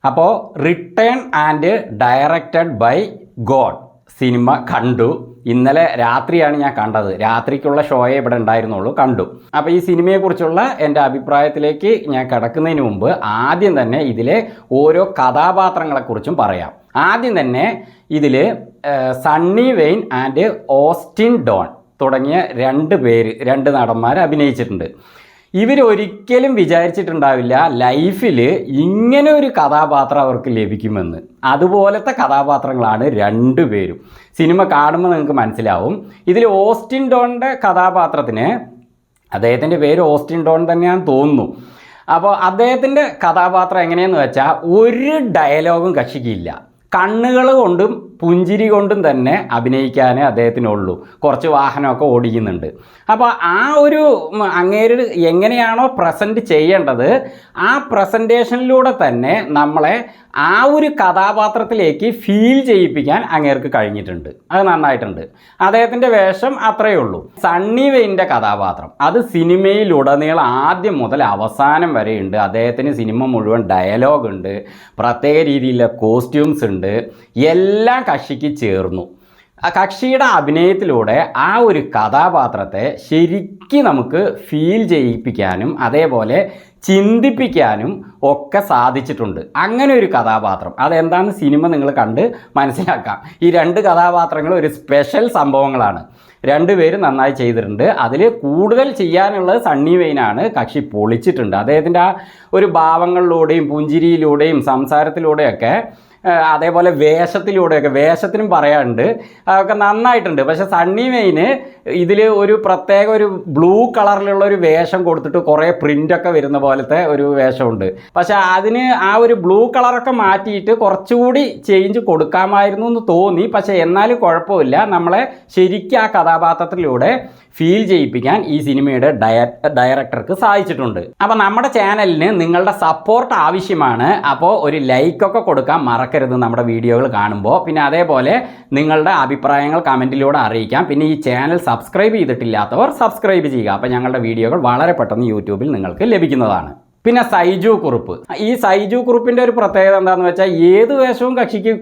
അപ്പോൾ return and directed by God cinema കണ്ടു. ഇന്നലെ രാത്രിയാണ് ഞാൻ കണ്ടത്. രാത്രിക്കുള്ള ഷോയെ ഇവിടെ ഉണ്ടായിരുന്നുള്ളൂ, കണ്ടു. അപ്പോൾ ഈ സിനിമയെക്കുറിച്ചുള്ള എൻ്റെ അഭിപ്രായത്തിലേക്ക് ഞാൻ കിടക്കുന്നതിന് മുമ്പ് ആദ്യം തന്നെ ഇതിലെ ഓരോ കഥാപാത്രങ്ങളെക്കുറിച്ചും പറയാം. ആദ്യം തന്നെ ഇതിൽ സണ്ണി വെയിൻ ആൻഡ് ഓസ്റ്റിൻ ഡോൺ തുടങ്ങിയ രണ്ട് നടന്മാർ അഭിനയിച്ചിട്ടുണ്ട്. ഇവരൊരിക്കലും വിചാരിച്ചിട്ടുണ്ടാവില്ല ലൈഫിൽ ഇങ്ങനെ ഒരു കഥാപാത്രം അവർക്ക് ലഭിക്കുമെന്ന്. അതുപോലത്തെ കഥാപാത്രങ്ങളാണ് രണ്ടുപേരും. സിനിമ കാണുമ്പോൾ നിങ്ങൾക്ക് മനസ്സിലാവും. ഇതിൽ ഓസ്റ്റിൻ ഡോണിൻ്റെ കഥാപാത്രത്തിന്, അദ്ദേഹത്തിൻ്റെ പേര് ഓസ്റ്റിൻ ഡോൺ തന്നെയാണെന്ന് തോന്നുന്നു. അപ്പോൾ അദ്ദേഹത്തിൻ്റെ കഥാപാത്രം എങ്ങനെയെന്ന് വെച്ചാൽ ഒരു ഡയലോഗും കക്ഷിക്കില്ല. കണ്ണുകൾ കൊണ്ടും പുഞ്ചിരി കൊണ്ടും തന്നെ അഭിനയിക്കാനേ അദ്ദേഹത്തിനുള്ളൂ. കുറച്ച് വാഹനമൊക്കെ ഓടിക്കുന്നുണ്ട്. അപ്പോൾ ആ ഒരു അങ്ങേര് എങ്ങനെയാണോ പ്രസൻറ്റ് ചെയ്യേണ്ടത് ആ പ്രസൻറ്റേഷനിലൂടെ തന്നെ നമ്മളെ ആ ഒരു കഥാപാത്രത്തിലേക്ക് ഫീൽ ചെയ്യിപ്പിക്കാൻ അങ്ങേർക്ക് കഴിഞ്ഞിട്ടുണ്ട്. അത് നന്നായിട്ടുണ്ട്. അദ്ദേഹത്തിൻ്റെ വേഷം അത്രയേ ഉള്ളൂ. സണ്ണി വെയിൻ്റെ കഥാപാത്രം അത് സിനിമയിലുടനീളം ആദ്യം മുതൽ അവസാനം വരെയുണ്ട്. അദ്ദേഹത്തിന് സിനിമ മുഴുവൻ ഡയലോഗ് ഉണ്ട്, പ്രത്യേക രീതിയിലുള്ള കോസ്റ്റ്യൂംസ് ഉണ്ട്, എല്ലാം കക്ഷിക്ക് ചേർന്നു. ആ കക്ഷിയുടെ അഭിനയത്തിലൂടെ ആ ഒരു കഥാപാത്രത്തെ ശരിക്കും നമുക്ക് ഫീൽ ചെയ്യിപ്പിക്കാനും അതേപോലെ ചിന്തിപ്പിക്കാനും ഒക്കെ സാധിച്ചിട്ടുണ്ട്. അങ്ങനെ ഒരു കഥാപാത്രം അതെന്താണെന്ന് സിനിമ നിങ്ങൾ കണ്ട് മനസ്സിലാക്കാം. ഈ രണ്ട് കഥാപാത്രങ്ങളും ഒരു സ്പെഷ്യൽ സംഭവങ്ങളാണ്. രണ്ടുപേരും നന്നായി ചെയ്തിട്ടുണ്ട്. അതിൽ കൂടുതൽ ചെയ്യാനുള്ളത് സണ്ണി വെയിനാണ്. കക്ഷി പൊളിച്ചിട്ടുണ്ട്. അദ്ദേഹത്തിൻ്റെ ആ ഒരു ഭാവങ്ങളിലൂടെയും പുഞ്ചിരിയിലൂടെയും സംസാരത്തിലൂടെയൊക്കെ അതേപോലെ വേഷത്തിനും പറയാനുണ്ട്, അതൊക്കെ നന്നായിട്ടുണ്ട്. പക്ഷെ സണ്ണി വെയിന് ഇതിൽ ഒരു പ്രത്യേക ഒരു ബ്ലൂ കളറിലുള്ള ഒരു വേഷം കൊടുത്തിട്ട് കുറേ പ്രിൻ്റൊക്കെ വരുന്ന പോലത്തെ ഒരു വേഷമുണ്ട്. പക്ഷെ അതിന് ആ ഒരു ബ്ലൂ കളറൊക്കെ മാറ്റിയിട്ട് കുറച്ചുകൂടി ചേഞ്ച് കൊടുക്കാമായിരുന്നു എന്ന് തോന്നി. പക്ഷെ എന്നാലും കുഴപ്പമില്ല, നമ്മളെ ശരിക്കും ആ കഥാപാത്രത്തിലൂടെ ഫീൽ ചെയ്യിപ്പിക്കാൻ ഈ സിനിമയുടെ ഡയറക്ടർക്ക് സാധിച്ചിട്ടുണ്ട്. അപ്പോൾ നമ്മുടെ ചാനലിന് നിങ്ങളുടെ സപ്പോർട്ട് ആവശ്യമാണ്. അപ്പോൾ ഒരു ലൈക്കൊക്കെ കൊടുക്കാൻ മറക്കരുത് നമ്മുടെ വീഡിയോകൾ കാണുമ്പോൾ. പിന്നെ അതേപോലെ നിങ്ങളുടെ അഭിപ്രായങ്ങൾ കമൻറ്റിലൂടെ അറിയിക്കാം. പിന്നെ ഈ ചാനൽ സബ്സ്ക്രൈബ് ചെയ്തിട്ടില്ലാത്തവർ സബ്സ്ക്രൈബ് ചെയ്യുക. അപ്പോൾ ഞങ്ങളുടെ വീഡിയോകൾ വളരെ പെട്ടെന്ന് യൂട്യൂബിൽ നിങ്ങൾക്ക് ലഭിക്കുന്നതാണ്. പിന്നെ സൈജു കുറുപ്പ്. ഈ സൈജു കുറുപ്പിൻ്റെ ഒരു പ്രത്യേകത എന്താണെന്ന് വെച്ചാൽ ഏത് വേഷവും കക്ഷിക്ക്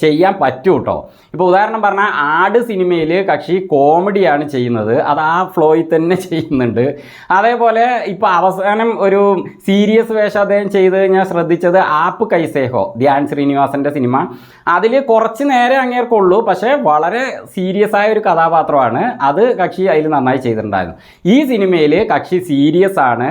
ചെയ്യാൻ പറ്റും കേട്ടോ. ഇപ്പോൾ ഉദാഹരണം പറഞ്ഞാൽ ആട് സിനിമയിൽ കക്ഷി കോമഡിയാണ് ചെയ്യുന്നത്, അത് ആ ഫ്ലോയിൽ തന്നെ ചെയ്യുന്നുണ്ട്. അതേപോലെ ഇപ്പോൾ അവസാനം ഒരു സീരിയസ് വേഷം അദ്ദേഹം ചെയ്ത് ഞാൻ ശ്രദ്ധിച്ചത് ആപ്പ് കൈസേഹോ, ധ്യാൻ ശ്രീനിവാസൻ്റെ സിനിമ. അതിൽ കുറച്ച് നേരെ അങ്ങേർക്കുള്ളൂ, പക്ഷേ വളരെ സീരിയസ് ആയ ഒരു കഥാപാത്രമാണ്. അത് കക്ഷി അതിൽ നന്നായി ചെയ്തിട്ടുണ്ടായിരുന്നു. ഈ സിനിമയിൽ കക്ഷി സീരിയസ് ആണ്,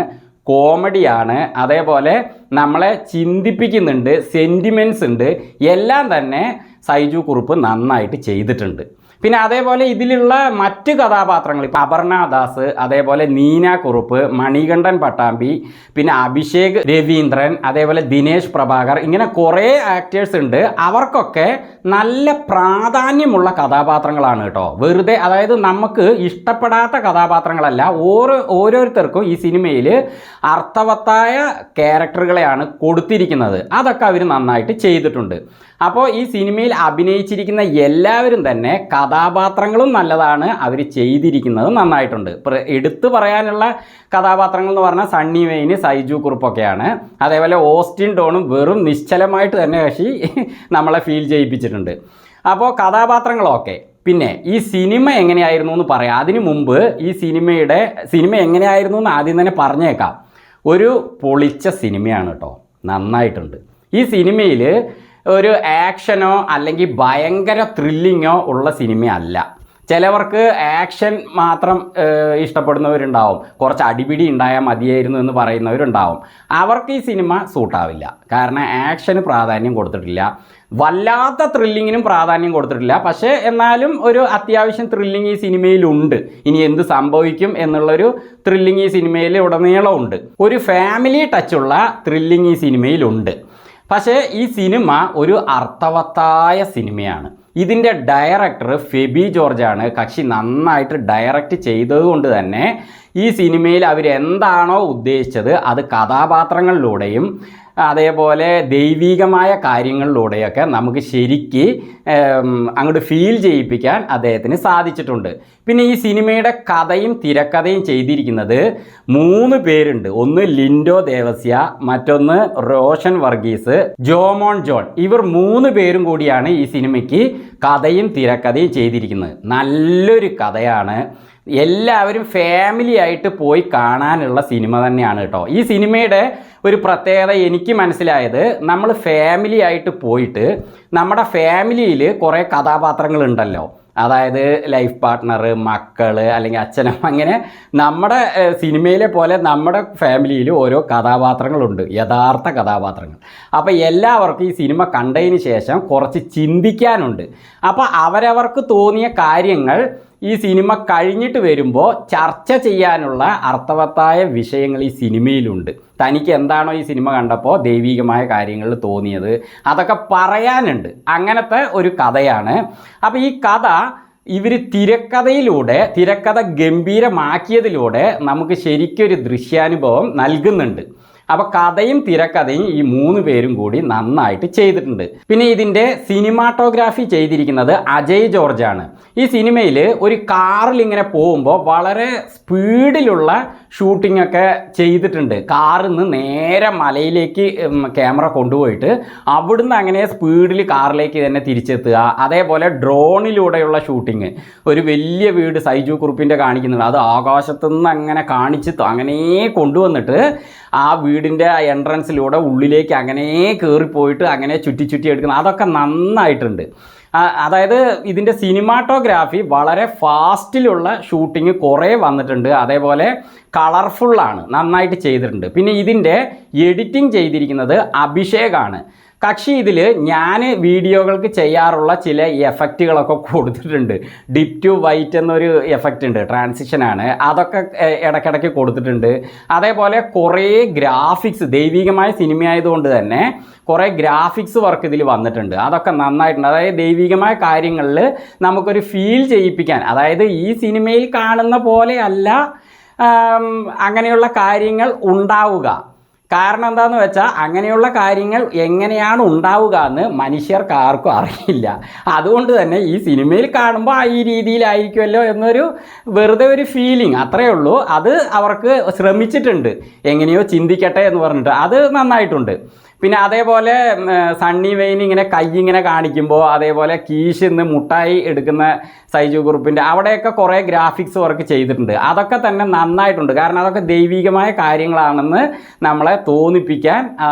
കോമഡിയാണ്, അതേപോലെ നമ്മളെ ചിന്തിപ്പിക്കുന്നുണ്ട്, സെൻറ്റിമെൻറ്റ്സ് ഉണ്ട്. എല്ലാം തന്നെ സൈജു കുറുപ്പ് നന്നായിട്ട് ചെയ്തിട്ടുണ്ട്. പിന്നെ അതേപോലെ ഇതിലുള്ള മറ്റ് കഥാപാത്രങ്ങൾ ഇപ്പോൾ അപർണ ദാസ്, അതേപോലെ നീന കുറുപ്പ്, മണികണ്ഠൻ പട്ടാമ്പി, പിന്നെ അഭിഷേക് രവീന്ദ്രൻ, അതേപോലെ ദിനേശ് പ്രഭാകർ, ഇങ്ങനെ കുറേ ആക്ടേഴ്സ് ഉണ്ട്. അവർക്കൊക്കെ നല്ല പ്രാധാന്യമുള്ള കഥാപാത്രങ്ങളാണ് കേട്ടോ. വെറുതെ അതായത് നമുക്ക് ഇഷ്ടപ്പെടാത്ത കഥാപാത്രങ്ങളല്ല. ഓരോരുത്തർക്കും ഈ സിനിമയിൽ അർത്ഥവത്തായ ക്യാരക്ടറുകളെയാണ് കൊടുത്തിരിക്കുന്നത്. അതൊക്കെ അവർ നന്നായിട്ട് ചെയ്തിട്ടുണ്ട്. അപ്പോൾ ഈ സിനിമയിൽ അഭിനയിച്ചിരിക്കുന്ന എല്ലാവരും തന്നെ കഥാപാത്രങ്ങളും നല്ലതാണ്, അവർ ചെയ്തിരിക്കുന്നത് നന്നായിട്ടുണ്ട്. എടുത്തു പറയാനുള്ള കഥാപാത്രങ്ങൾ എന്ന് പറഞ്ഞാൽ സണ്ണി വെയിന്, സൈജു കുറുപ്പൊക്കെയാണ്. അതേപോലെ ഓസ്റ്റിൻ ഡോണും വെറും നിശ്ചലമായിട്ട് തന്നെ കക്ഷി നമ്മളെ ഫീൽ ചെയ്യിപ്പിച്ചിട്ടുണ്ട്. അപ്പോൾ കഥാപാത്രങ്ങളൊക്കെ. പിന്നെ ഈ സിനിമ എങ്ങനെയായിരുന്നു എന്ന് പറയാം. അതിനു മുമ്പ് ഈ സിനിമ എങ്ങനെയായിരുന്നു എന്ന് ആദ്യം തന്നെ പറഞ്ഞേക്കാം. ഒരു പൊളിച്ച സിനിമയാണ് കേട്ടോ, നന്നായിട്ടുണ്ട്. ഈ സിനിമയിൽ ഒരു ആക്ഷനോ അല്ലെങ്കിൽ ഭയങ്കര ത്രില്ലിങ്ങോ ഉള്ള സിനിമയല്ല. ചിലവർക്ക് ആക്ഷൻ മാത്രം ഇഷ്ടപ്പെടുന്നവരുണ്ടാവും, കുറച്ച് അടിപിടി ഉണ്ടായാൽ മതിയായിരുന്നു എന്ന് പറയുന്നവരുണ്ടാവും. അവർക്ക് ഈ സിനിമ സൂട്ടാവില്ല. കാരണം ആക്ഷന് പ്രാധാന്യം കൊടുത്തിട്ടില്ല, വല്ലാത്ത ത്രില്ലിങ്ങിനും പ്രാധാന്യം കൊടുത്തിട്ടില്ല. പക്ഷേ എന്നാലും ഒരു അത്യാവശ്യം ത്രില്ലിങ് ഈ സിനിമയിലുണ്ട്. ഇനി എന്ത് സംഭവിക്കും എന്നുള്ളൊരു ത്രില്ലിങ് ഈ സിനിമയിൽ ഉടനീളം ഉണ്ട്. ഒരു ഫാമിലി ടച്ചുള്ള ത്രില്ലിങ് ഈ സിനിമയിലുണ്ട്. പക്ഷേ ഈ സിനിമ ഒരു അർത്ഥവത്തായ സിനിമയാണ്. ഇതിൻ്റെ ഡയറക്ടർ ഫെബി ജോർജാണ്. കക്ഷി നന്നായിട്ട് ഡയറക്റ്റ് ചെയ്തതുകൊണ്ട് തന്നെ ഈ സിനിമയിൽ അവരെന്താണോ ഉദ്ദേശിച്ചത് അത് കഥാപാത്രങ്ങളിലൂടെയും അതേപോലെ ദൈവികമായ കാര്യങ്ങളിലൂടെയൊക്കെ നമുക്ക് ശരിക്ക് അങ്ങോട്ട് ഫീൽ ചെയ്യിപ്പിക്കാൻ അദ്ദേഹത്തിന് സാധിച്ചിട്ടുണ്ട്. പിന്നെ ഈ സിനിമയുടെ കഥയും തിരക്കഥയും ചെയ്തിരിക്കുന്നത് 3 പേരുണ്ട്. ഒന്ന് ലിൻഡോ ദേവസ്യ, മറ്റൊന്ന് റോഷൻ വർഗീസ്, ജോമോൻ ജോൺ. ഇവർ 3 പേരും കൂടിയാണ് ഈ സിനിമയ്ക്ക് കഥയും തിരക്കഥയും ചെയ്തിരിക്കുന്നത്. നല്ലൊരു കഥയാണ്. എല്ലാവരും ഫാമിലി ആയിട്ട് പോയി കാണാനുള്ള സിനിമ തന്നെയാണ് കേട്ടോ. ഈ സിനിമയുടെ ഒരു പ്രത്യേകത എനിക്ക് മനസ്സിലായത്, നമ്മൾ ഫാമിലി ആയിട്ട് പോയിട്ട് നമ്മുടെ ഫാമിലിയിൽ കുറേ കഥാപാത്രങ്ങളുണ്ടല്ലോ. അതായത് ലൈഫ് പാർട്ട്ണർ, മക്കൾ, അല്ലെങ്കിൽ അച്ഛനമ്മ, അങ്ങനെ നമ്മുടെ സിനിമയിലെ പോലെ നമ്മുടെ ഫാമിലിയിൽ ഓരോ കഥാപാത്രങ്ങളുണ്ട്, യഥാർത്ഥ കഥാപാത്രങ്ങൾ. അപ്പോൾ എല്ലാവർക്കും ഈ സിനിമ കണ്ടതിന് ശേഷം കുറച്ച് ചിന്തിക്കാനുണ്ട്. അപ്പോൾ അവരവർക്ക് തോന്നിയ കാര്യങ്ങൾ ഈ സിനിമ കഴിഞ്ഞിട്ട് വരുമ്പോൾ ചർച്ച ചെയ്യാനുള്ള അർത്ഥവത്തായ വിഷയങ്ങൾ ഈ സിനിമയിലുണ്ട്. തനിക്ക് എന്താണോ ഈ സിനിമ കണ്ടപ്പോൾ ദൈവികമായ കാര്യങ്ങളിൽ തോന്നിയത്, അതൊക്കെ പറയാനുണ്ട്. അങ്ങനത്തെ ഒരു കഥയാണ്. അപ്പോൾ ഈ കഥ ഇവർ തിരക്കഥ ഗംഭീരമാക്കിയതിലൂടെ നമുക്ക് ശരിക്കൊരു ദൃശ്യാനുഭവം നൽകുന്നുണ്ട്. അപ്പോൾ കഥയും തിരക്കഥയും ഈ 3 പേരും കൂടി നന്നായിട്ട് ചെയ്തിട്ടുണ്ട്. പിന്നെ ഇതിൻ്റെ സിനിമാറ്റോഗ്രാഫി ചെയ്തിരിക്കുന്നത് അജയ് ജോർജാണ്. ഈ സിനിമയിൽ ഒരു കാറിൽ ഇങ്ങനെ പോകുമ്പോൾ വളരെ സ്പീഡിലുള്ള ഷൂട്ടിംഗ് ഒക്കെ ചെയ്തിട്ടുണ്ട്. കാറിൽ നിന്ന് നേരെ മലയിലേക്ക് ക്യാമറ കൊണ്ടുപോയിട്ട് അവിടുന്ന് അങ്ങനെ സ്പീഡിൽ കാറിലേക്ക് തന്നെ തിരിച്ചെത്തുക. അതേപോലെ ഡ്രോണിലൂടെയുള്ള ഷൂട്ടിങ്, ഒരു വലിയ വീട് സൈജു കുറുപ്പിൻ്റെ കാണിക്കുന്നുണ്ട്, അത് ആകാശത്തുനിന്ന് അങ്ങനെ കാണിച്ച് അങ്ങനെ കൊണ്ടുവന്നിട്ട് ആ വീടിൻ്റെ എൻട്രൻസിലൂടെ ഉള്ളിലേക്ക് അങ്ങനെ കയറിപ്പോയിട്ട് അങ്ങനെ ചുറ്റി എടുക്കുന്നത്, അതൊക്കെ നന്നായിട്ടുണ്ട്. അതായത് ഇതിൻ്റെ സിനിമാറ്റോഗ്രാഫി വളരെ ഫാസ്റ്റിലുള്ള ഷൂട്ടിങ് കുറേ വന്നിട്ടുണ്ട്. അതേപോലെ കളർഫുള്ളാണ്, നന്നായിട്ട് ചെയ്തിട്ടുണ്ട്. പിന്നെ ഇതിൻ്റെ എഡിറ്റിംഗ് ചെയ്തിരിക്കുന്നത് അഭിഷേകാണ്. കക്ഷി ഇതിൽ ഞാൻ വീഡിയോകൾക്ക് ചെയ്യാറുള്ള ചില എഫക്റ്റുകളൊക്കെ കൊടുത്തിട്ടുണ്ട്. ഡിപ് ടു വൈറ്റ് എന്നൊരു എഫക്റ്റ് ഉണ്ട്, ട്രാൻസിഷനാണ്, അതൊക്കെ ഇടയ്ക്കിടയ്ക്ക് കൊടുത്തിട്ടുണ്ട്. അതേപോലെ കുറേ ഗ്രാഫിക്സ്, ദൈവികമായ സിനിമയായതുകൊണ്ട് തന്നെ കുറേ ഗ്രാഫിക്സ് വർക്ക് ഇതിൽ വന്നിട്ടുണ്ട്, അതൊക്കെ നന്നായിട്ടുണ്ട്. അതായത് ദൈവികമായ കാര്യങ്ങളിൽ നമുക്കൊരു ഫീൽ ചെയ്യിപ്പിക്കാൻ, അതായത് ഈ സിനിമയിൽ കാണുന്ന പോലെ അല്ല അങ്ങനെയുള്ള കാര്യങ്ങൾ ഉണ്ടാവുക. കാരണം എന്താണെന്ന് വെച്ചാൽ അങ്ങനെയുള്ള കാര്യങ്ങൾ എങ്ങനെയാണ് ഉണ്ടാവുക എന്ന് മനുഷ്യർക്ക് ആർക്കും അറിയില്ല. അതുകൊണ്ട് തന്നെ ഈ സിനിമയിൽ കാണുമ്പോൾ ഈ രീതിയിലായിരിക്കുമല്ലോ എന്നൊരു വെറുതെ ഒരു ഫീലിംഗ്, അത്രയേ ഉള്ളൂ. അത് അവർക്ക് ശ്രമിച്ചിട്ടുണ്ട്, എങ്ങനെയോ ചിന്തിക്കട്ടെ എന്ന് പറഞ്ഞിട്ട്, അത് നന്നായിട്ടുണ്ട്. പിന്നെ അതേപോലെ സണ്ണി വെയിൻ ഇങ്ങനെ കൈ ഇങ്ങനെ കാണിക്കുമ്പോൾ, അതേപോലെ കീശിന്ന് മുട്ടായി എടുക്കുന്ന സൈജു കുറുപ്പിൻ്റെ അവിടെയൊക്കെ കുറേ ഗ്രാഫിക്സ് വർക്ക് ചെയ്തിട്ടുണ്ട്, അതൊക്കെ തന്നെ നന്നായിട്ടുണ്ട്. കാരണം അതൊക്കെ ദൈവികമായ കാര്യങ്ങളാണെന്ന് നമ്മളെ തോന്നിപ്പിക്കാൻ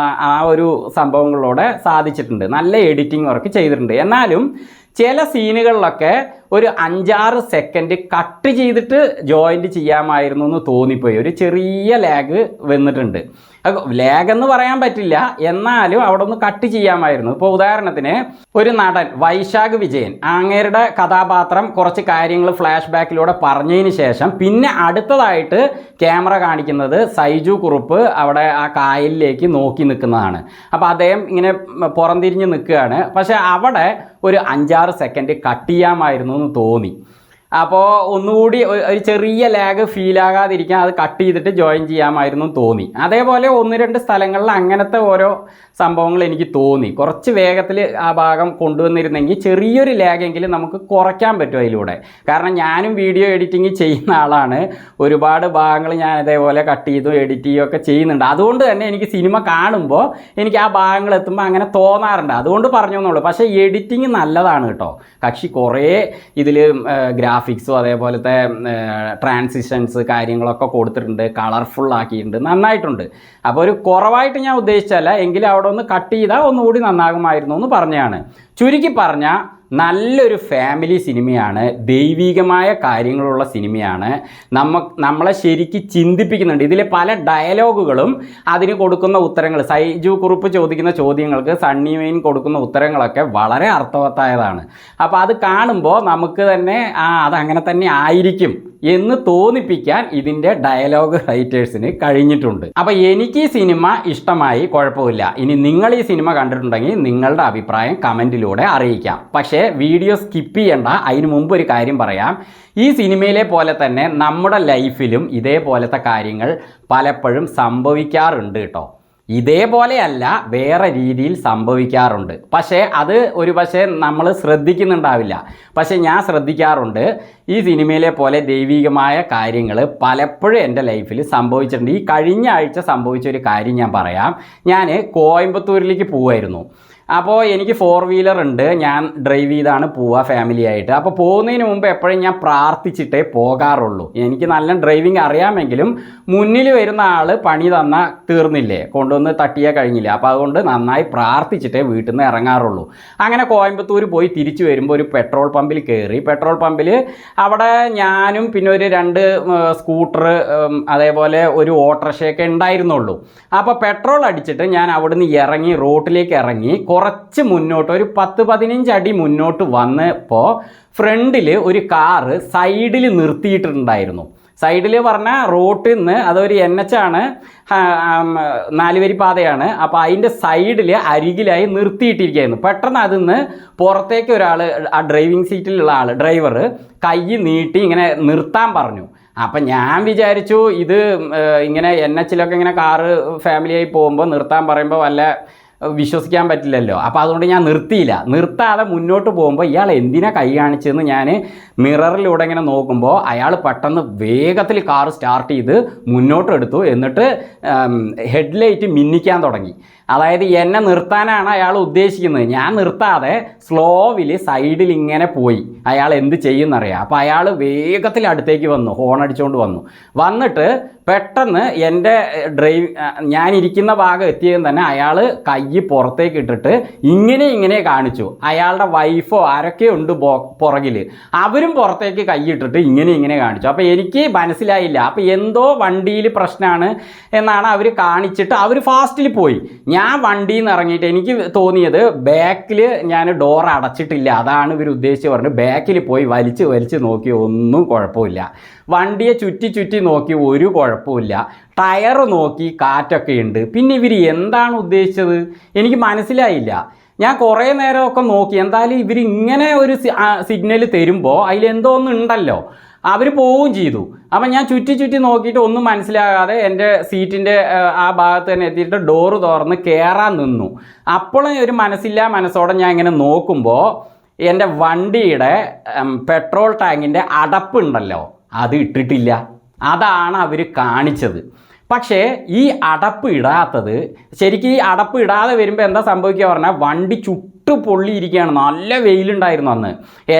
ആ ഒരു സംഭവങ്ങളിലൂടെ സാധിച്ചിട്ടുണ്ട്. നല്ല എഡിറ്റിംഗ് വർക്ക് ചെയ്തിട്ടുണ്ട്. എന്നാലും ചില സീനുകളിലൊക്കെ ഒരു 5-6 സെക്കൻഡ് കട്ട് ചെയ്തിട്ട് ജോയിൻറ്റ് ചെയ്യാമായിരുന്നു എന്ന് തോന്നിപ്പോയി. ഒരു ചെറിയ ലാഗ് വന്നിട്ടുണ്ട്. ലാഗ് എന്ന് പറയാൻ പറ്റില്ല, എന്നാലും അവിടെ ഒന്ന് കട്ട് ചെയ്യാമായിരുന്നു. ഇപ്പോൾ ഉദാഹരണത്തിന് ഒരു നടൻ വൈശാഖ് വിജയൻ, അങ്ങേരുടെ കഥാപാത്രം കുറച്ച് കാര്യങ്ങൾ ഫ്ലാഷ് ബാക്കിലൂടെ പറഞ്ഞതിന് ശേഷം പിന്നെ അടുത്തതായിട്ട് ക്യാമറ കാണിക്കുന്നത് സൈജു കുറുപ്പ് അവിടെ ആ കായലിലേക്ക് നോക്കി നിൽക്കുന്നതാണ്. അപ്പോൾ അദ്ദേഹം ഇങ്ങനെ പുറംതിരിഞ്ഞ് നിൽക്കുകയാണ്. പക്ഷേ അവിടെ ഒരു 5-6 സെക്കൻഡ് കട്ട് ചെയ്യാമായിരുന്നു എന്ന് തോന്നി. അപ്പോൾ ഒന്നുകൂടി ഒരു ചെറിയ ലാഗ് ഫീലാകാതിരിക്കാൻ അത് കട്ട് ചെയ്തിട്ട് ജോയിൻ ചെയ്യാമായിരുന്നു തോന്നി. അതേപോലെ 1-2 സ്ഥലങ്ങളിൽ അങ്ങനത്തെ ഓരോ സംഭവങ്ങൾ എനിക്ക് തോന്നി. കുറച്ച് വേഗത്തിൽ ആ ഭാഗം കൊണ്ടുവന്നിരുന്നെങ്കിൽ ചെറിയൊരു ലാഗെങ്കിലും നമുക്ക് കുറയ്ക്കാൻ പറ്റും അതിലൂടെ. കാരണം ഞാനും വീഡിയോ എഡിറ്റിംഗ് ചെയ്യുന്ന ആളാണ്. ഒരുപാട് ഭാഗങ്ങൾ ഞാൻ അതേപോലെ കട്ട് ചെയ്തും എഡിറ്റ് ചെയ്യുകയും ഒക്കെ ചെയ്യുന്നുണ്ട്. അതുകൊണ്ട് തന്നെ എനിക്ക് സിനിമ കാണുമ്പോൾ എനിക്ക് ആ ഭാഗങ്ങൾ എത്തുമ്പോൾ അങ്ങനെ തോന്നാറുണ്ട്. അതുകൊണ്ട് പറഞ്ഞു എന്നുള്ളൂ. പക്ഷേ എഡിറ്റിംഗ് നല്ലതാണ് കേട്ടോ. കക്ഷി കുറേ ഇതിൽ ഗ്രാഫിക്സും അതേപോലത്തെ ട്രാൻസിഷൻസ് കാര്യങ്ങളൊക്കെ കൊടുത്തിട്ടുണ്ട്, കളർഫുൾ ആക്കിയിട്ടുണ്ട്, നന്നായിട്ടുണ്ട്. അപ്പോൾ ഒരു കുറവായിട്ട് ഞാൻ ഉദ്ദേശിച്ചല്ല, എങ്കിലും അവിടെ ഒന്ന് കട്ട് ചെയ്താൽ ഒന്നുകൂടി നന്നാകുമായിരുന്നു എന്ന് പറഞ്ഞതാണ്. ചുരുക്കി പറഞ്ഞാൽ നല്ലൊരു ഫാമിലി സിനിമയാണ്, ദൈവികമായ കാര്യങ്ങളുള്ള സിനിമയാണ്. നമ്മളെ ശരിക്കും ചിന്തിപ്പിക്കുന്നുണ്ട്. ഇതിലെ പല ഡയലോഗുകളും അതിന് കൊടുക്കുന്ന ഉത്തരങ്ങൾ, സൈജു കുറുപ്പ് ചോദിക്കുന്ന ചോദ്യങ്ങൾക്ക് സണ്ണി വെയിൻ കൊടുക്കുന്ന ഉത്തരങ്ങളൊക്കെ വളരെ അർത്ഥവത്തായതാണ്. അപ്പോൾ അത് കാണുമ്പോൾ നമുക്ക് തന്നെ അതങ്ങനെ തന്നെ ആയിരിക്കും എന്ന് തോന്നിപ്പിക്കാൻ ഇതിൻ്റെ ഡയലോഗ് റൈറ്റേഴ്സിന് കഴിഞ്ഞിട്ടുണ്ട്. അപ്പോൾ എനിക്ക് ഈ സിനിമ ഇഷ്ടമായി, കുഴപ്പമില്ല. ഇനി നിങ്ങൾ ഈ സിനിമ കണ്ടിട്ടുണ്ടെങ്കിൽ നിങ്ങളുടെ അഭിപ്രായം കമൻറ്റിലൂടെ അറിയിക്കാം. പക്ഷേ വീഡിയോ സ്കിപ്പ് ചെയ്യണ്ട. അതിന് മുമ്പ് ഒരു കാര്യം പറയാം. ഈ സിനിമയിലെ പോലെ തന്നെ നമ്മുടെ ലൈഫിലും ഇതേപോലത്തെ കാര്യങ്ങൾ പലപ്പോഴും സംഭവിക്കാറുണ്ട് കേട്ടോ. ഇതേപോലെയല്ല വേറെ രീതിയിൽ സംഭവിക്കാറുണ്ട്. പക്ഷേ അത് ഒരു പക്ഷേ നമ്മൾ ശ്രദ്ധിക്കുന്നുണ്ടാവില്ല. പക്ഷേ ഞാൻ ശ്രദ്ധിക്കാറുണ്ട്. ഈ സിനിമയിലെ പോലെ ദൈവികമായ കാര്യങ്ങൾ പലപ്പോഴും എൻ്റെ ലൈഫിൽ സംഭവിച്ചിട്ടുണ്ട്. ഈ കഴിഞ്ഞ ആഴ്ച സംഭവിച്ച ഒരു കാര്യം ഞാൻ പറയാം. ഞാൻ കോയമ്പത്തൂരിലേക്ക് പോവായിരുന്നു. അപ്പോൾ എനിക്ക് 4 വീലർ ഉണ്ട്. ഞാൻ ഡ്രൈവ് ചെയ്താണ് പോവുക ഫാമിലി ആയിട്ട്. അപ്പോൾ പോകുന്നതിന് മുമ്പ് എപ്പോഴും ഞാൻ പ്രാർത്ഥിച്ചിട്ടേ പോകാറുള്ളൂ. എനിക്ക് നല്ല ഡ്രൈവിംഗ് അറിയാമെങ്കിലും മുന്നിൽ വരുന്ന ആൾ പണി തന്നാൽ തീർന്നില്ലേ, കൊണ്ടുവന്ന് തട്ടിയാൽ കഴിഞ്ഞില്ല. അപ്പോൾ അതുകൊണ്ട് നന്നായി പ്രാർത്ഥിച്ചിട്ടേ വീട്ടിൽ നിന്ന് ഇറങ്ങാറുള്ളൂ. അങ്ങനെ കോയമ്പത്തൂർ പോയി തിരിച്ചു വരുമ്പോൾ ഒരു പെട്രോൾ പമ്പിൽ കയറി. പെട്രോൾ പമ്പിൽ അവിടെ ഞാനും പിന്നെ ഒരു 2 സ്കൂട്ടർ അതേപോലെ ഒരു ഓട്ടോറിക്ഷയൊക്കെ ഉണ്ടായിരുന്നുള്ളൂ. അപ്പോൾ പെട്രോൾ അടിച്ചിട്ട് ഞാൻ അവിടുന്ന് ഇറങ്ങി റോട്ടിലേക്ക് ഇറങ്ങി കുറച്ച് മുന്നോട്ട് ഒരു 10-15 അടി മുന്നോട്ട് വന്നപ്പോൾ ഫ്രണ്ടിൽ ഒരു കാറ് സൈഡിൽ നിർത്തിയിട്ടുണ്ടായിരുന്നു. സൈഡിൽ പറഞ്ഞാൽ റോട്ടിൽ നിന്ന് അതൊരു NH ആണ്, 4 വരി പാതയാണ്. അപ്പോൾ അതിൻ്റെ സൈഡിൽ അരികിലായി നിർത്തിയിട്ടിരിക്കുകയായിരുന്നു. പെട്ടെന്ന് അതിൽ നിന്ന് പുറത്തേക്ക് ഒരാൾ, ആ ഡ്രൈവിംഗ് സീറ്റിലുള്ള ആൾ, ഡ്രൈവർ കൈ നീട്ടി ഇങ്ങനെ നിർത്താൻ പറഞ്ഞു. അപ്പം ഞാൻ വിചാരിച്ചു ഇത് ഇങ്ങനെ NHലൊക്കെ ഇങ്ങനെ കാറ് ഫാമിലിയായി പോകുമ്പോൾ നിർത്താൻ പറയുമ്പോൾ വല്ല വിശ്വസിക്കാൻ പറ്റില്ലല്ലോ. അപ്പോൾ അതുകൊണ്ട് ഞാൻ നിർത്താതെ മുന്നോട്ട് പോകുമ്പോൾ ഇയാൾ എന്തിനാ കൈ കാണിച്ചതെന്ന് ഞാൻ മിററിലൂടെ ഇങ്ങനെ നോക്കുമ്പോൾ അയാൾ പെട്ടെന്ന് വേഗത്തിൽ കാർ സ്റ്റാർട്ട് ചെയ്ത് മുന്നോട്ടെടുത്തു. എന്നിട്ട് ഹെഡ്ലൈറ്റ് മിന്നിക്കാൻ തുടങ്ങി. അതായത് എന്നെ നിർത്താനാണ് അയാൾ ഉദ്ദേശിക്കുന്നത്. ഞാൻ നിർത്താതെ സ്ലോവിൽ സൈഡിൽ ഇങ്ങനെ പോയി. അയാൾ എന്ത് ചെയ്യുമെന്നറിയാം. അപ്പോൾ അയാൾ വേഗത്തിൽ അടുത്തേക്ക് വന്നു, ഹോൺ അടിച്ചുകൊണ്ട് വന്നിട്ട് പെട്ടെന്ന് എൻ്റെ ഞാനിരിക്കുന്ന ഭാഗം എത്തിയതും തന്നെ അയാൾ കൈ പുറത്തേക്ക് ഇട്ടിട്ട് ഇങ്ങനെ കാണിച്ചു. അയാളുടെ വൈഫോ ആരൊക്കെ ഉണ്ട് പുറകിൽ, അവരും പുറത്തേക്ക് കൈ ഇട്ടിട്ട് ഇങ്ങനെ കാണിച്ചു. അപ്പോൾ എനിക്ക് മനസ്സിലായില്ല. അപ്പോൾ എന്തോ വണ്ടിയിൽ പ്രശ്നമാണ് എന്നാണ് അവർ കാണിച്ചിട്ട് അവർ ഫാസ്റ്റിൽ പോയി. ഞാൻ വണ്ടിയിൽ നിന്ന് ഇറങ്ങിയിട്ട് എനിക്ക് തോന്നിയത് ബാക്കിൽ ഞാൻ ഡോർ അടച്ചിട്ടില്ല, അതാണ് ഇവർ ഉദ്ദേശിച്ച് പറഞ്ഞത്. ബാക്കിൽ പോയി വലിച്ച് നോക്കി, ഒന്നും കുഴപ്പമില്ല. വണ്ടിയെ ചുറ്റി നോക്കി, ഒരു കുഴപ്പമില്ല. ടയർ നോക്കി, കാറ്റൊക്കെ ഉണ്ട്. പിന്നെ ഇവർ എന്താണ് ഉദ്ദേശിച്ചത് എനിക്ക് മനസ്സിലായില്ല. ഞാൻ കുറേ നേരമൊക്കെ നോക്കി. എന്തായാലും ഇവർ ഇങ്ങനെ ഒരു സിഗ്നൽ തരുമ്പോൾ അതിലെന്തോ ഉണ്ടല്ലോ. അവർ പോവുകയും ചെയ്തു. അപ്പം ഞാൻ ചുറ്റി നോക്കിയിട്ട് ഒന്നും മനസ്സിലാകാതെ എൻ്റെ സീറ്റിൻ്റെ ആ ഭാഗത്ത് തന്നെ എത്തിയിട്ട് ഡോറ് തുറന്ന് കയറാൻ നിന്നു. അപ്പോഴും ഒരു മനസ്സോടെ ഞാൻ ഇങ്ങനെ നോക്കുമ്പോൾ എൻ്റെ വണ്ടിയുടെ പെട്രോൾ ടാങ്കിൻ്റെ അടപ്പുണ്ടല്ലോ, അത് ഇട്ടിട്ടില്ല. അതാണ് അവർ കാണിച്ചത്. പക്ഷേ ഈ അടപ്പ് ഇടാത്തത്, ശരിക്കും ഈ അടപ്പ് ഇടാതെ വരുമ്പോൾ എന്താ സംഭവിക്കുക പറഞ്ഞാൽ വണ്ടി ചുട്ടു പൊള്ളിയിരിക്കുകയാണ്. നല്ല വെയിലുണ്ടായിരുന്നു അന്ന്.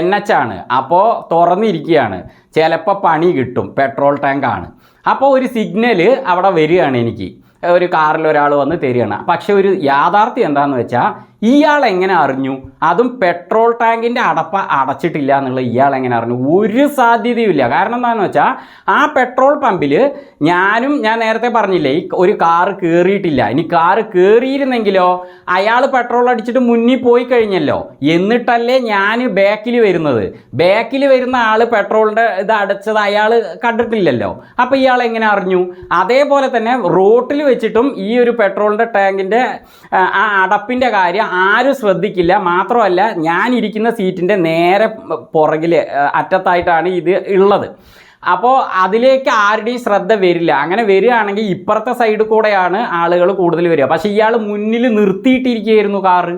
NH ആണ്, അപ്പോൾ തുറന്നിരിക്കുകയാണ്. ചിലപ്പോൾ പണി കിട്ടും, പെട്രോൾ ടാങ്കാണ്. അപ്പോൾ ഒരു സിഗ്നൽ അവിടെ വരികയാണ്. എനിക്ക് ഒരു കാറിൽ ഒരാൾ വന്ന് തരികയാണ്. പക്ഷെ ഒരു യാഥാർത്ഥ്യം എന്താണെന്ന് വെച്ചാൽ ഇയാൾ എങ്ങനെ അറിഞ്ഞു? അതും പെട്രോൾ ടാങ്കിൻ്റെ അടച്ചിട്ടില്ല എന്നുള്ളത് ഇയാൾ എങ്ങനെ അറിഞ്ഞു? ഒരു സാധ്യതയുമില്ല. കാരണം എന്താണെന്ന് വെച്ചാൽ ആ പെട്രോൾ പമ്പിൽ ഞാൻ നേരത്തെ പറഞ്ഞില്ലേ, ഒരു കാറ് കയറിയിട്ടില്ല. ഇനി കാറ് കയറിയിരുന്നെങ്കിലോ അയാൾ പെട്രോൾ അടിച്ചിട്ട് മുന്നിൽ പോയി കഴിഞ്ഞല്ലോ. എന്നിട്ടല്ലേ ഞാൻ ബാക്കിൽ വരുന്നത്. ബാക്കിൽ വരുന്ന ആൾ പെട്രോളിൻ്റെ ഇത് അടച്ചത് അയാൾ കണ്ടിട്ടില്ലല്ലോ. അപ്പോൾ ഇയാൾ എങ്ങനെ അറിഞ്ഞു? അതേപോലെ തന്നെ റോട്ടിൽ വെച്ചിട്ടും ഈ ഒരു പെട്രോളിൻ്റെ ടാങ്കിൻ്റെ ആ അടപ്പിൻ്റെ കാര്യം ആരും ശ്രദ്ധിക്കില്ല. മാത്രമല്ല ഞാനിരിക്കുന്ന സീറ്റിൻ്റെ നേരെ പുറകിൽ അറ്റത്തായിട്ടാണ് ഇത് ഉള്ളത്. അപ്പോൾ അതിലേക്ക് ആരുടെയും ശ്രദ്ധ വരില്ല. അങ്ങനെ വരികയാണെങ്കിൽ ഇപ്പുറത്തെ സൈഡിൽ കൂടെയാണ് ആളുകൾ കൂടുതൽ വരിക. പക്ഷേ ഇയാൾ മുന്നിൽ നിർത്തിയിട്ടിരിക്കുകയായിരുന്നു. കാറ്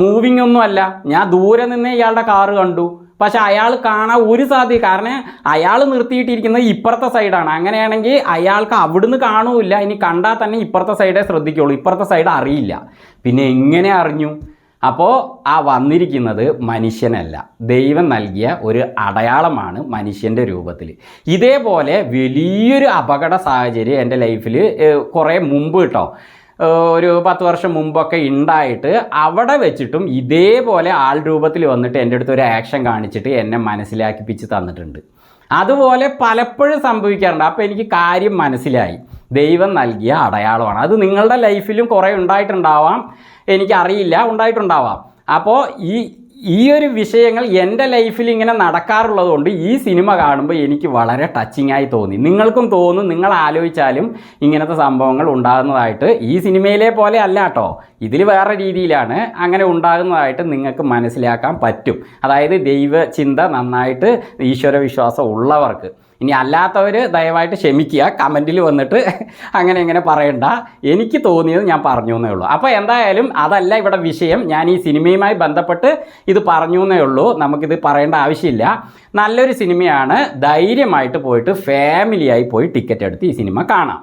മൂവിങ് ഒന്നും അല്ല. ഞാൻ ദൂരെ നിന്നേ ഇയാളുടെ കാറ് കണ്ടു. പക്ഷെ അയാൾ കാണാൻ ഒരു സാധ്യത, കാരണം അയാൾ നിർത്തിയിട്ടിരിക്കുന്നത് ഇപ്പുറത്തെ സൈഡാണ്. അങ്ങനെയാണെങ്കിൽ അയാൾക്ക് അവിടുന്ന് കാണൂല്ല. ഇനി കണ്ടാൽ തന്നെ ഇപ്പുറത്തെ സൈഡേ ശ്രദ്ധിക്കുള്ളൂ, ഇപ്പുറത്തെ സൈഡ് അറിയില്ല. പിന്നെ എങ്ങനെ അറിഞ്ഞു? അപ്പോൾ ആ വന്നിരിക്കുന്നത് മനുഷ്യനല്ല, ദൈവം നൽകിയ ഒരു അടയാളമാണ് മനുഷ്യൻ്റെ രൂപത്തിൽ. ഇതേപോലെ വലിയൊരു അപകട സാഹചര്യം എൻ്റെ ലൈഫിൽ കുറേ മുമ്പ് കേട്ടോ, ഒരു 10 വർഷം മുമ്പൊക്കെ ഉണ്ടായിട്ട് അവിടെ വെച്ചിട്ടും ഇതേപോലെ ആൾ രൂപത്തിൽ വന്നിട്ട് എൻ്റെ അടുത്ത് ഒരു ആക്ഷൻ കാണിച്ചിട്ട് എന്നെ മനസ്സിലാക്കിപ്പിച്ച് തന്നിട്ടുണ്ട്. അതുപോലെ പലപ്പോഴും സംഭവിക്കാറുണ്ട്. അപ്പോൾ എനിക്ക് കാര്യം മനസ്സിലായി, ദൈവം നൽകിയ അടയാളമാണ്. അത് നിങ്ങളുടെ ലൈഫിലും കുറേ ഉണ്ടായിട്ടുണ്ടാവാം, എനിക്കറിയില്ല, ഉണ്ടായിട്ടുണ്ടാവാം. അപ്പോൾ ഈ ഒരു വിഷയങ്ങൾ എൻ്റെ ലൈഫിൽ ഇങ്ങനെ നടക്കാറുള്ളത് കൊണ്ട് ഈ സിനിമ കാണുമ്പോൾ എനിക്ക് വളരെ ടച്ചിങ് ആയി തോന്നി. നിങ്ങൾക്കും തോന്നും, നിങ്ങൾ ആലോചിച്ചാലും ഇങ്ങനത്തെ സംഭവങ്ങൾ ഉണ്ടാകുന്നതായിട്ട്. ഈ സിനിമയിലെ പോലെ അല്ല കേട്ടോ, ഇതിൽ വേറെ രീതിയിലാണ് അങ്ങനെ ഉണ്ടാകുന്നതായിട്ട് നിങ്ങൾക്ക് മനസ്സിലാക്കാൻ പറ്റും. അതായത് ദൈവചിന്ത നന്നായിട്ട് ഈശ്വര വിശ്വാസം ഉള്ളവർക്ക് ഇനി അല്ലാത്തവർ ദയവായിട്ട് ക്ഷമിക്കുക, കമൻറ്റിൽ വന്നിട്ട് അങ്ങനെ ഇങ്ങനെ പറയണ്ട. എനിക്ക് തോന്നിയത് ഞാൻ പറഞ്ഞു എന്നേ ഉള്ളൂ. അപ്പോൾ എന്തായാലും അതല്ല ഇവിടെ വിഷയം. ഞാൻ ഈ സിനിമയുമായി ബന്ധപ്പെട്ട് ഇത് പറഞ്ഞു എന്നേ ഉള്ളൂ. നമുക്കിത് പറയേണ്ട ആവശ്യമില്ല. നല്ലൊരു സിനിമയാണ്. ധൈര്യമായിട്ട് പോയിട്ട് ഫാമിലിയായി പോയി ടിക്കറ്റ് എടുത്ത് ഈ സിനിമ കാണാം.